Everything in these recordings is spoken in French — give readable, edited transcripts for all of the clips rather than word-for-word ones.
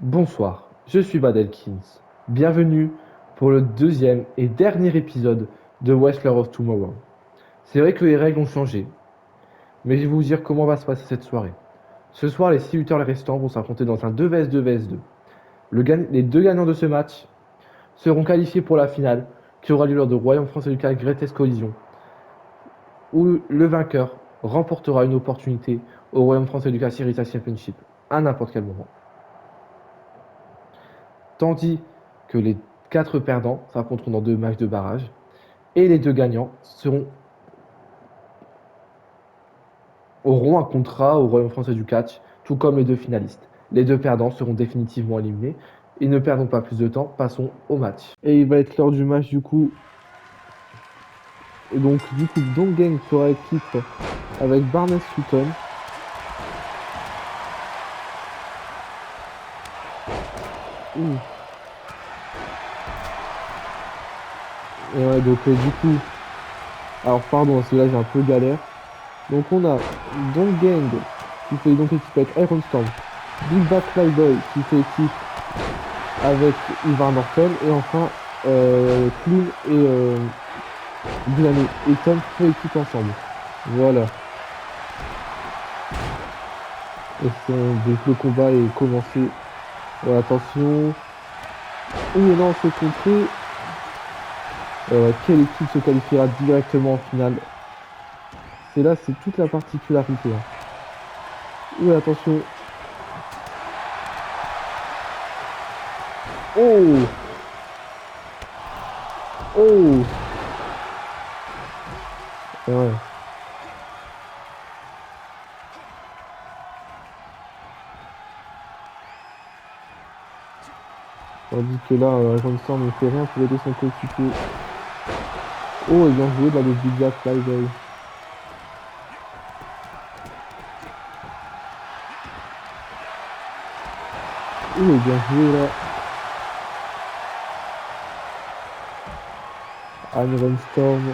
Bonsoir, je suis Badelkins. Bienvenue pour le deuxième et dernier épisode de Wrestler of Tomorrow. C'est vrai que les règles ont changé, mais je vais vous dire comment va se passer cette soirée. Ce soir, les 6 lutteurs restants vont s'affronter dans un 2 vs 2 vs 2. Les deux gagnants de ce match seront qualifiés pour la finale qui aura lieu lors de Royaume Français Lucas Greatest Collision, où le vainqueur remportera une opportunité au Royaume Français Lucas Series Championship à n'importe quel moment. Tandis que les 4 perdants s'affronteront dans 2 matchs de barrage et les 2 gagnants auront un contrat au Royaume français du catch, tout comme les 2 finalistes. Les 2 perdants seront définitivement éliminés. Et ne perdons pas plus de temps, passons au match. Et il va être l'heure du match du coup. Et donc Don't Gang fera équipe avec Barnes Sutton. Ouh. Et ouais, donc alors pardon, parce que là j'ai un peu galère. Donc on a Don't Gang qui fait donc équipe avec Iron Storm, Big Bad Flyboy qui fait équipe avec Ivar Norton, et enfin Clown et Dylan et Tom font équipe ensemble. Voilà. Et donc le combat est commencé. Ouais, attention. Oh non, c'est contré. Quelle équipe se qualifiera directement en finale? C'est là, c'est toute la particularité. Oui, attention. Oh! Oh! Et ouais. Tandis que là, Iron Storm ne fait rien pour aider son coéquipier. Oh, et bien joué dans le Big Jack Flyboy. Oh, et bien joué là. Iron Storm.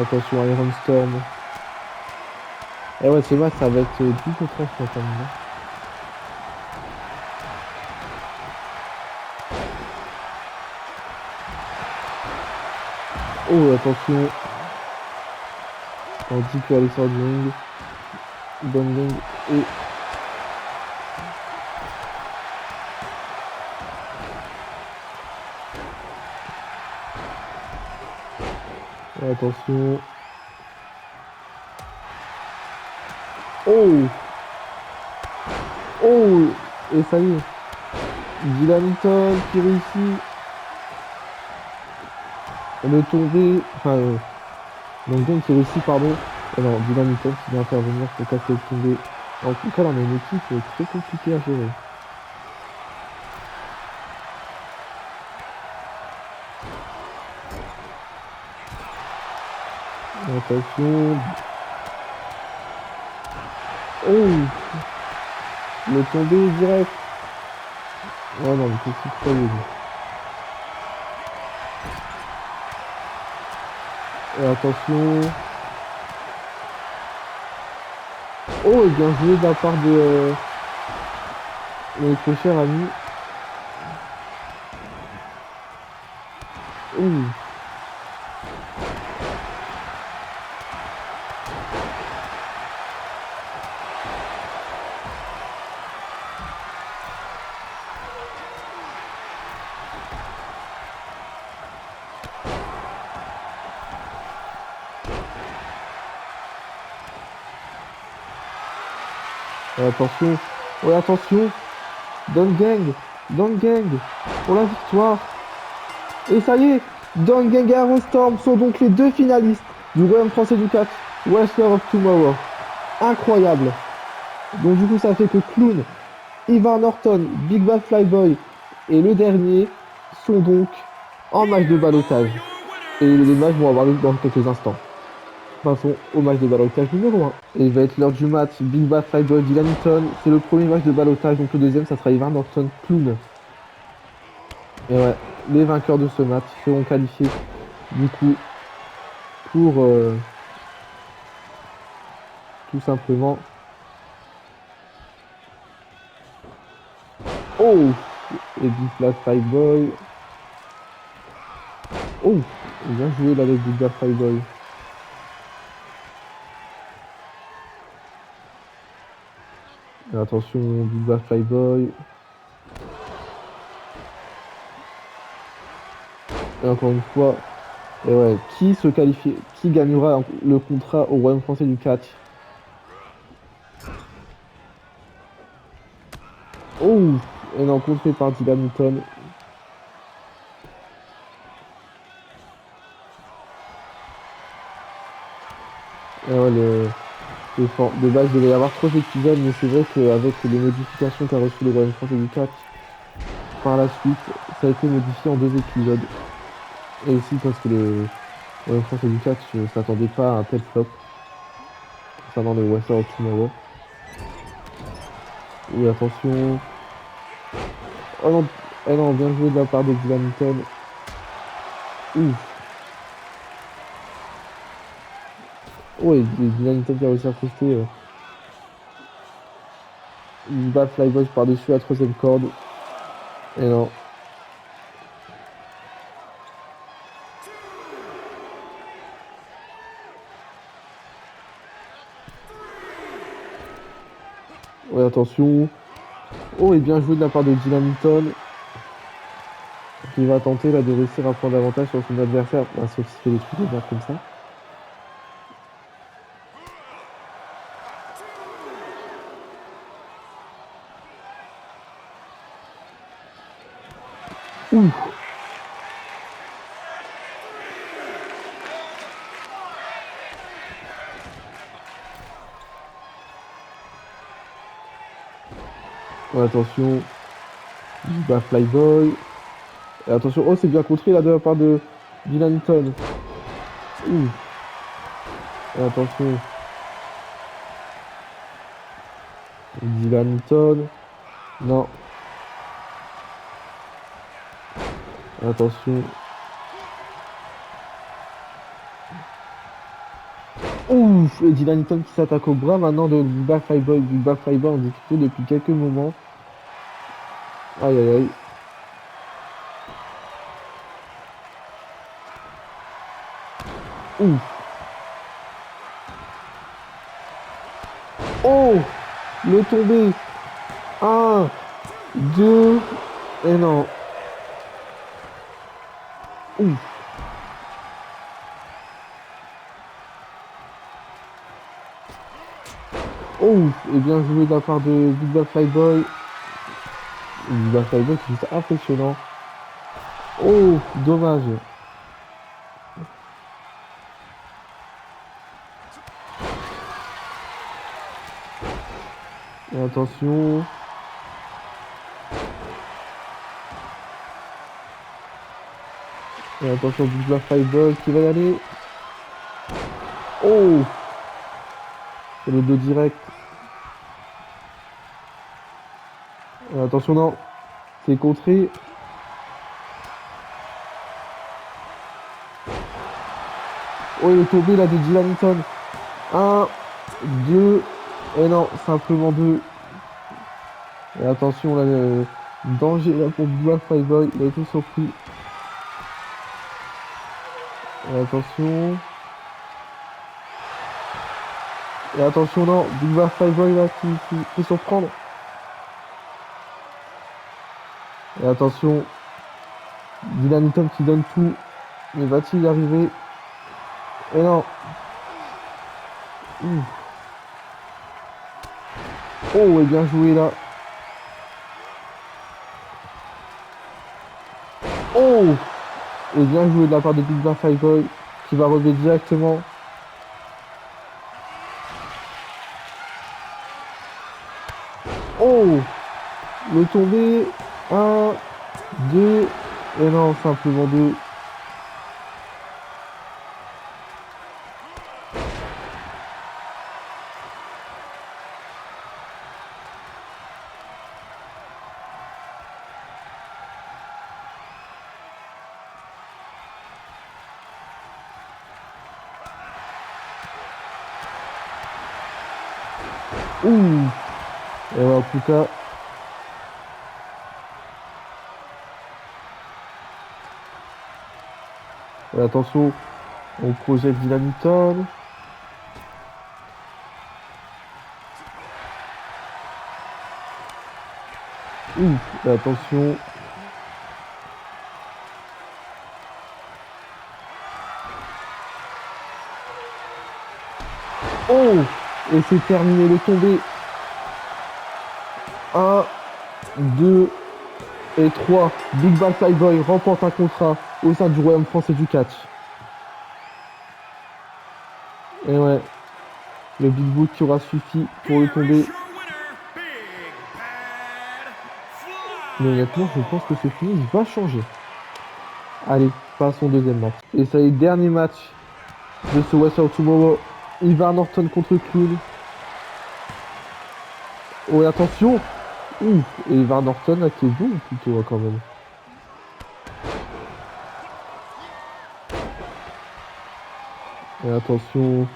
Attention, Iron Storm. Et ouais, ce match, ça va être 10 contre 30 quand même. Oh, attention. Tandis que Alexander Ring, Bonding et... Attention. Oh! Oh! Et ça y est. Dylan Hinton qui réussit. Le tomber. Enfin, donc qui réussit, pardon. Non, Dylan Hinton qui vient intervenir pour casser le tombé. En tout cas, là, on a une équipe très compliquée à gérer. Attention. Oh! Le tombé direct. Oh non, mais c'est très bien. Et attention. Oh, et bien joué de la part de notre cher ami. Ouh. Attention, ouais, attention, Don Gang, pour la victoire. Et ça y est, Don Gang et Iron Storm sont donc les 2 finalistes du Royaume français du catch, Wrestler of Tomorrow. Incroyable. Donc du coup, ça fait que Clown, Ivar Norton, Big Bad Flyboy et le dernier sont donc en match de ballottage. Et les matchs vont avoir lieu dans quelques instants. Passons au match de ballottage numéro 1. Et il va être l'heure du match Big Bad Flyboy Dylan Hinton. C'est le premier match de ballottage, donc le deuxième ça sera Ivar Norton Clown. Et ouais, les vainqueurs de ce match seront qualifiés du coup pour tout simplement. Oh! Et du Flash Five Boy. Oh! Bien joué là avec du Flash Five Boy. Et attention, du Flash Five Boy. Et encore une fois. Et ouais, qui se qualifie, qui gagnera le contrat au Royaume français du catch? Oh! Et non, contré par Dylan Newton. Et ouais, de base, il devait y avoir 3 épisodes, mais c'est vrai qu'avec les modifications qu'a reçu le Royaume français du catch, par la suite, ça a été modifié en 2 épisodes. Et aussi parce que le Royaume français du catch ne s'attendait pas à un tel flop concernant le Wrestle of Tomorrow. Oui, attention. Oh non, eh non, bien joué de la part de Dylan Newton. Ouf. Oh, et Dylan Newton qui a réussi à poster une balle flyboy par-dessus la troisième corde. Et non. Ouais, attention. Oh, et bien joué de la part de Dylan Newton qui va tenter là de réussir à prendre l'avantage sur son adversaire. Bah, sauf s'il fait des trucs de merde comme ça. Ouh. Ouais, attention. Bah, flyboy. Et attention. Oh, c'est bien contré là de la part de Dylan Newton. Ouh. Et attention. Dylan Newton. Non. Attention. Ouf! Et Dylan Newton qui s'attaque au bras maintenant de Big Fiber. Big Fiber en difficulté depuis quelques moments. Aïe aïe aïe. Ouf! Oh! Le tombé! Un, deux, et non. Ouf! Ouf! Et bien joué de la part de Big Bad Flyboy. Big Bad Flyboy qui est juste impressionnant. Oh! Dommage. Et attention. Et attention, Big Bad Flyboy qui va y aller. Oh! C'est le dos direct. Et attention, non. C'est contré. Oh, il est tombé là de Dylan Newton. Un, deux, et non, simplement deux. Et attention, là, le danger là pour Black Fireboy, il a été surpris. Et attention. Et attention, non, Big Black Fireboy là qui peut surprendre. Et attention, Dylan Newton qui donne tout. Mais va-t-il y arriver? Et non. Ouh. Oh, et bien joué là. Oh! Et bien joué de la part de Big Black Fireboy qui va relever directement. Oh! Le tombé. Un, deux, et non, simplement deux. Ouh. Et ouais, en tout cas. Et attention, on projette Dylan Newton. Ouh. Et attention. Oh. Et c'est terminé le tombé. 1, 2 et 3. Big Bad Flyboy remporte un contrat au sein du Royaume français du catch. Et ouais, le Big Boot qui aura suffi pour le tomber. Mais honnêtement, je pense que ce finish va changer. Allez, passons au deuxième match. Et ça y est, dernier match de ce Wrestle Tomorrow. Ivar Norton contre Clown. Oh, et attention. Ouh, et Ivar Norton là qui est bon plutôt quand même. Et attention.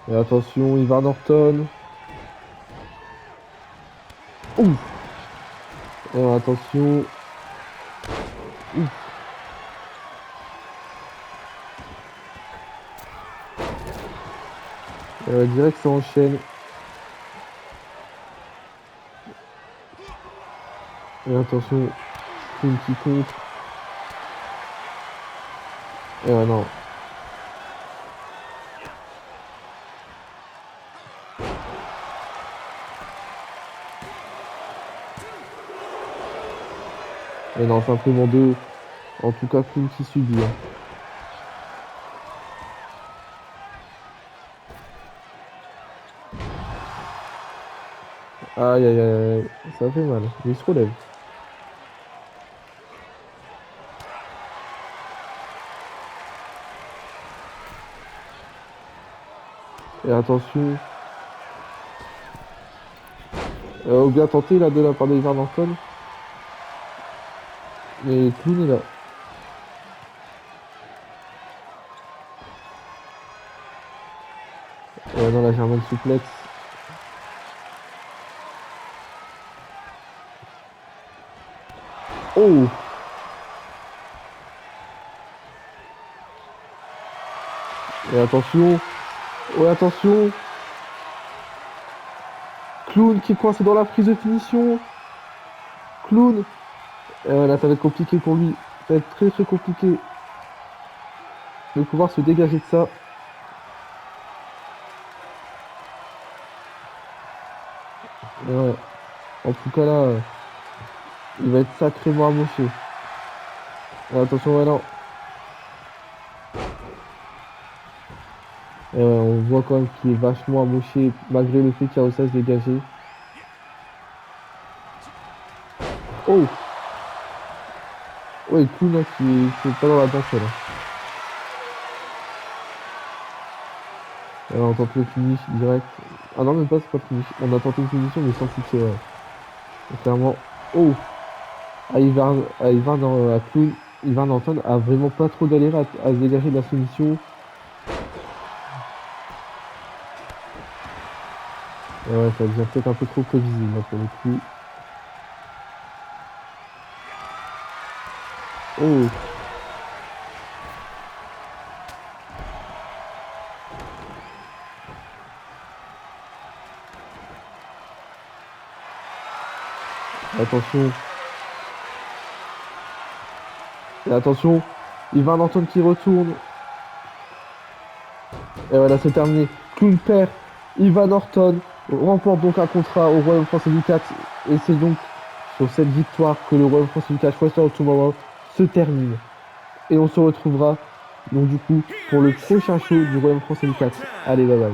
Et attention, Ivar Norton. Ouh. Et attention. Ouh. Direct ça enchaîne. Et attention, Clown qui contre. Et non. Et non, simplement deux. En tout cas, Clown qui subit. Hein. Aïe aïe aïe aïe, ça fait mal. Mais il se relève. Et attention. Bien tenté là de la part d'Ivar Norton. Mais Clown est là. Non, la German suplex. Oh! Et attention. Oh, attention. Clown qui est coincé dans la prise de finition. Clown. Là, ça va être compliqué pour lui. Ça va être très très compliqué de pouvoir se dégager de ça. Et ouais. En tout cas là, il va être sacrément amoché. Et attention, ouais, non. Et ouais, on voit quand même qu'il est vachement amoché malgré le fait qu'il a réussi à se dégager. Oh! Ouais, Clown là, qui est pas dans la danse là. Alors, on tente le finish direct. Ah non, même pas, c'est pas le finish. On a tenté une finition, mais sans succès, ouais. Et clairement. Oh! À Clown, Ivar Norton a vraiment pas trop galéré à se dégager de la soumission. Et ouais, ça devient peut-être un peu trop prévisible là, pour le coup. Oh! Attention. Et attention, Ivar Norton qui retourne. Et voilà, c'est terminé. Clown perd. Ivar Norton remporte donc un contrat au Royaume français du catch. Et c'est donc sur cette victoire que le Royaume français du catch Wrestle Tomorrow se termine. Et on se retrouvera donc du coup pour le prochain show du Royaume français du catch. Allez, bye bye.